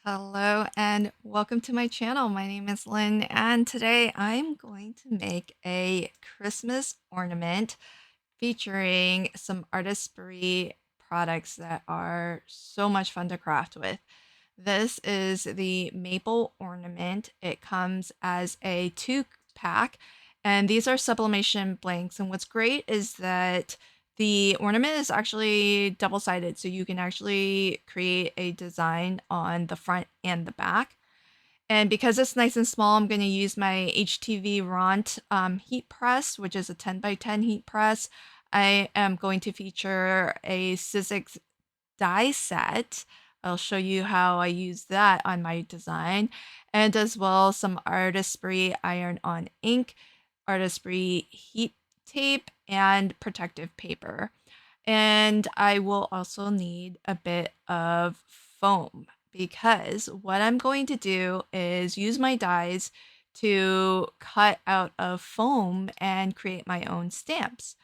Hello and welcome to my channel. My name is Lynn, and today I'm going to make a Christmas ornament featuring some artistry products that are so much fun to craft with. This is the maple ornament. It comes as a 2-pack, and these are sublimation blanks. And what's great is that the ornament is actually double-sided, so you can actually create a design on the front and the back. And because it's nice and small, I'm going to use my HTV Ront heat press, which is a 10 by 10 heat press. I am going to feature a Sizzix die set. I'll show you how I use that on my design, and as well some artistry iron-on ink, artistry heat tape, and protective paper. And I will also need a bit of foam because what I'm going to do is use my dies to cut out of foam and create my own stamps.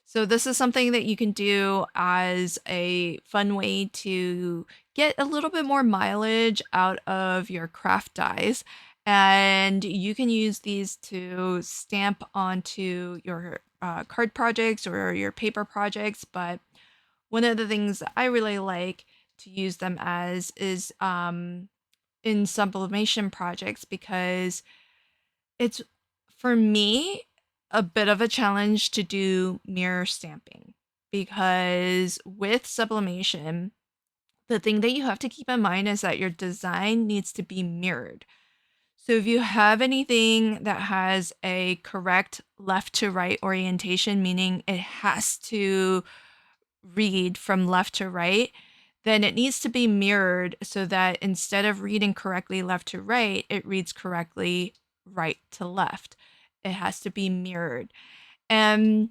So this is something that you can do as a fun way to get a little bit more mileage out of your craft dies. And you can use these to stamp onto your card projects or your paper projects. But one of the things that I really like to use them as is in sublimation projects, because it's, for me, a bit of a challenge to do mirror stamping, because with sublimation, the thing that you have to keep in mind is that your design needs to be mirrored. So if you have anything that has a correct left to right orientation, meaning it has to read from left to right, then it needs to be mirrored so that instead of reading correctly left to right, it reads correctly right to left. It has to be mirrored. And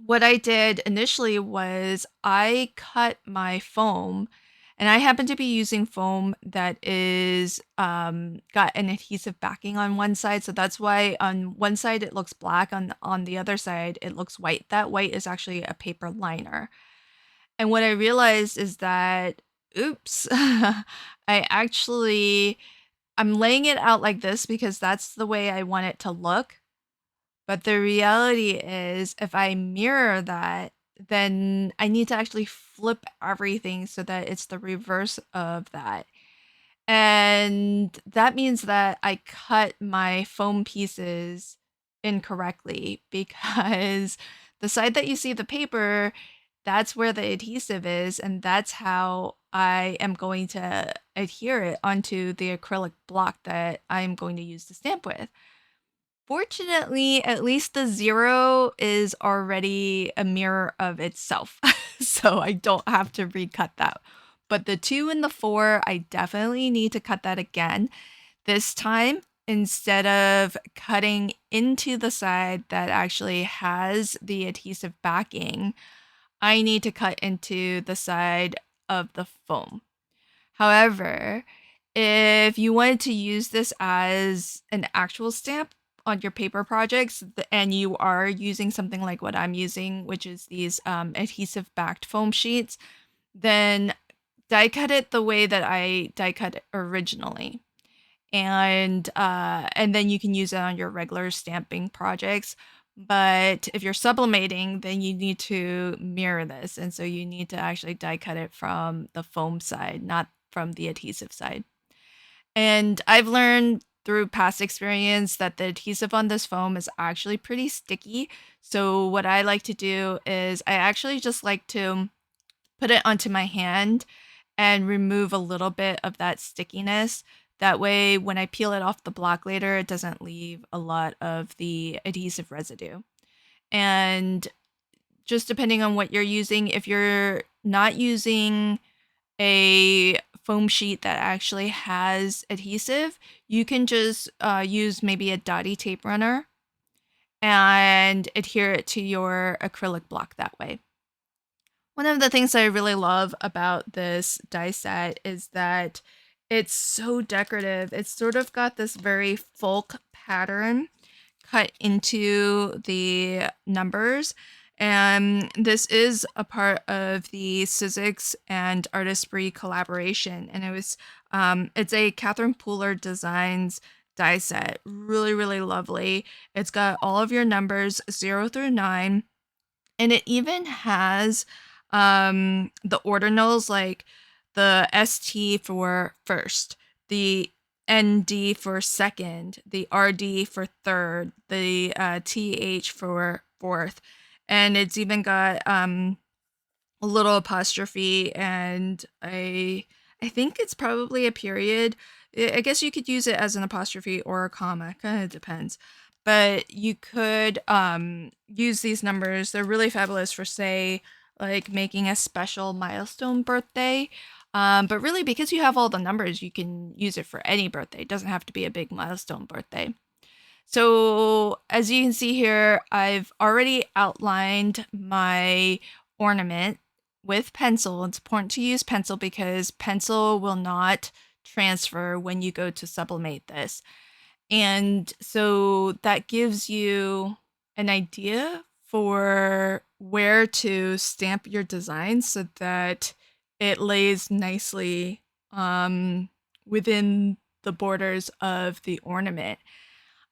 what I did initially was I cut my foam, and I happen to be using foam that is got an adhesive backing on one side, so that's why on one side it looks black, on the other side it looks white. That white is actually a paper liner. And what I realized is that, oops, I actually, I'm laying it out like this because that's the way I want it to look. But the reality is, if I mirror that, then I need to actually flip everything so that it's the reverse of that. And that means that I cut my foam pieces incorrectly because the side that you see the paper, that's where the adhesive is, and that's how I am going to adhere it onto the acrylic block that I'm going to use to stamp with. Fortunately, at least the 0 is already a mirror of itself, so I don't have to recut that. But the 2 and the 4, I definitely need to cut that again. This time, instead of cutting into the side that actually has the adhesive backing, I need to cut into the side of the foam. However, if you wanted to use this as an actual stamp on your paper projects, and you are using something like what I'm using, which is these adhesive backed foam sheets, then die cut it the way that I die cut it originally. And then you can use it on your regular stamping projects. But if you're sublimating, then you need to mirror this, and so you need to actually die cut it from the foam side, not from the adhesive side. And I've learned through past experience that the adhesive on this foam is actually pretty sticky. So what I like to do is I actually just like to put it onto my hand and remove a little bit of that stickiness. That way, when I peel it off the block later, it doesn't leave a lot of the adhesive residue. And just depending on what you're using, if you're not using a foam sheet that actually has adhesive, you can just use maybe a dotty tape runner and adhere it to your acrylic block that way. One of the things I really love about this die set is that it's so decorative. It's sort of got this very folk pattern cut into the numbers. And this is a part of the Sizzix and Artistry collaboration. And it's a Catherine Pooler Designs die set. Really, really lovely. It's got all of your numbers 0 through 9. And it even has the ordinals, like the ST for first, the ND for second, the RD for third, the TH for fourth. And it's even got a little apostrophe and I think it's probably a period. I guess you could use it as an apostrophe or a comma, kind of depends. But you could use these numbers. They're really fabulous for, say, like making a special milestone birthday. But really, because you have all the numbers, you can use it for any birthday. It doesn't have to be a big milestone birthday. So as you can see here, I've already outlined my ornament with pencil. It's important to use pencil because pencil will not transfer when you go to sublimate this. And so that gives you an idea for where to stamp your design so that it lays nicely within the borders of the ornament.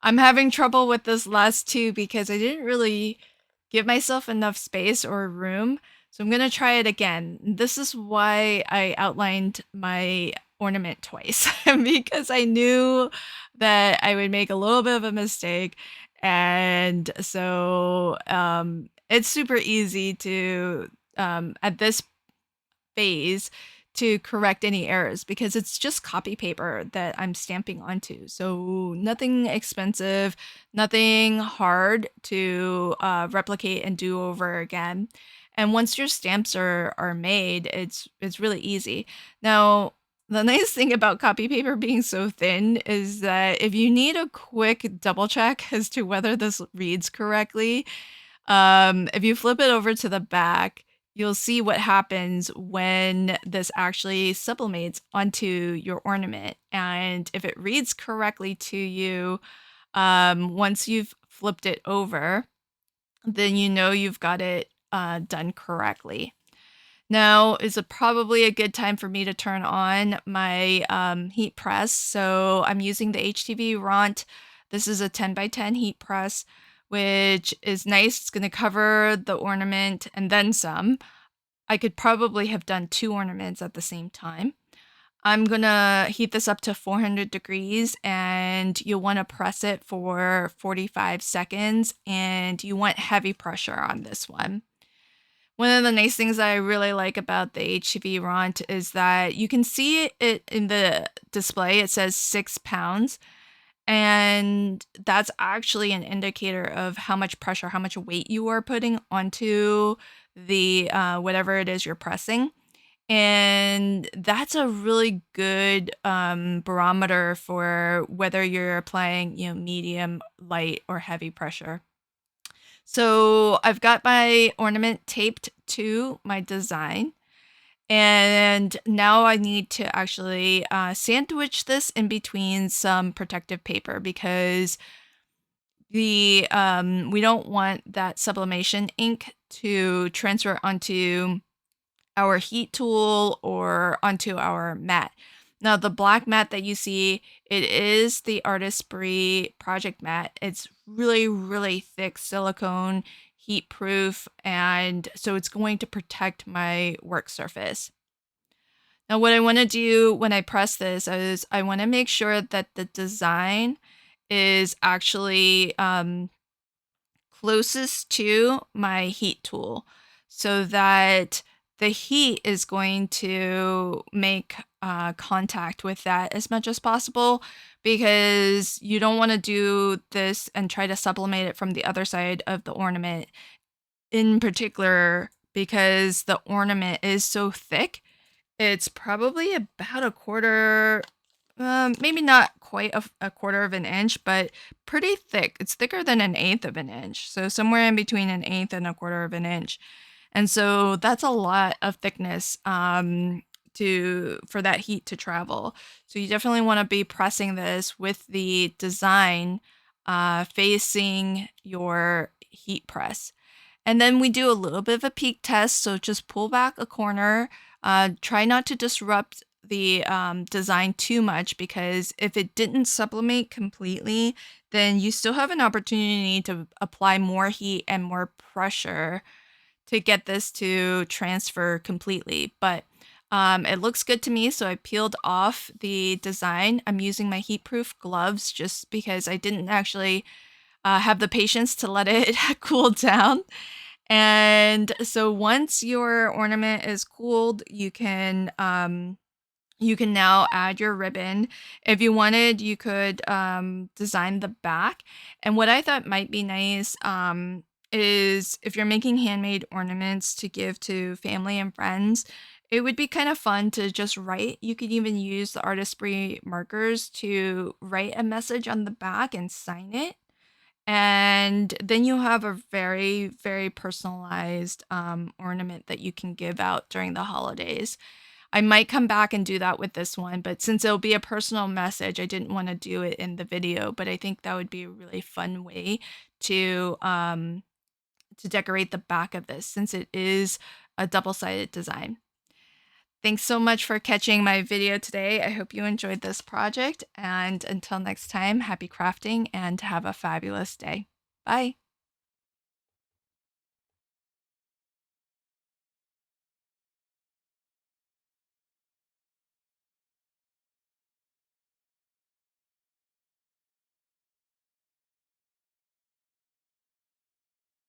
I'm having trouble with this last two because I didn't really give myself enough space or room. So I'm going to try it again. This is why I outlined my ornament twice because I knew that I would make a little bit of a mistake. And so it's super easy to, at this phase, to correct any errors because it's just copy paper that I'm stamping onto. So nothing expensive, nothing hard to replicate and do over again. And once your stamps are made, it's really easy. Now, the nice thing about copy paper being so thin is that if you need a quick double check as to whether this reads correctly, if you flip it over to the back, you'll see what happens when this actually sublimates onto your ornament. And if it reads correctly to you, once you've flipped it over, then you know you've got it done correctly. Now is probably a good time for me to turn on my heat press. So I'm using the HTV Ront. This is a 10 by 10 heat press, which is nice. It's going to cover the ornament and then some. I could probably have done 2 ornaments at the same time. I'm going to heat this up to 400 degrees and you'll want to press it for 45 seconds and you want heavy pressure on this one. One of the nice things that I really like about the HTV Ront is that you can see it in the display. It says 6 pounds. And that's actually an indicator of how much pressure, how much weight you are putting onto the whatever it is you're pressing. And that's a really good barometer for whether you're applying, medium, light, or heavy pressure. So I've got my ornament taped to my design. And now I need to actually sandwich this in between some protective paper because we don't want that sublimation ink to transfer onto our heat tool or onto our mat. Now the black mat that you see, it is the Artistry project mat. It's really, really thick silicone, heat proof, and so it's going to protect my work surface. Now what I want to do when I press this is I want to make sure that the design is actually closest to my heat tool so that the heat is going to make contact with that as much as possible because you don't want to do this and try to sublimate it from the other side of the ornament, in particular because the ornament is so thick. It's probably about a quarter, maybe not quite a quarter of an inch, but pretty thick. It's thicker than an eighth of an inch. So somewhere in between an eighth and a quarter of an inch. And so that's a lot of thickness for that heat to travel. So you definitely want to be pressing this with the design facing your heat press. And then we do a little bit of a peek test, so just pull back a corner. Try not to disrupt the design too much, because if it didn't sublimate completely, then you still have an opportunity to apply more heat and more pressure to get this to transfer completely. But it looks good to me, so I peeled off the design. I'm using my heat-proof gloves just because I didn't actually have the patience to let it cool down. And so once your ornament is cooled, you can now add your ribbon. If you wanted, you could design the back. And what I thought might be nice is if you're making handmade ornaments to give to family and friends, it would be kind of fun to just write. You could even use the artistry markers to write a message on the back and sign it. And then you have a very, very personalized ornament that you can give out during the holidays. I might come back and do that with this one, but since it'll be a personal message, I didn't want to do it in the video, but I think that would be a really fun way to decorate the back of this, since it is a double-sided design. Thanks so much for catching my video today. I hope you enjoyed this project, and until next time, happy crafting and have a fabulous day. Bye.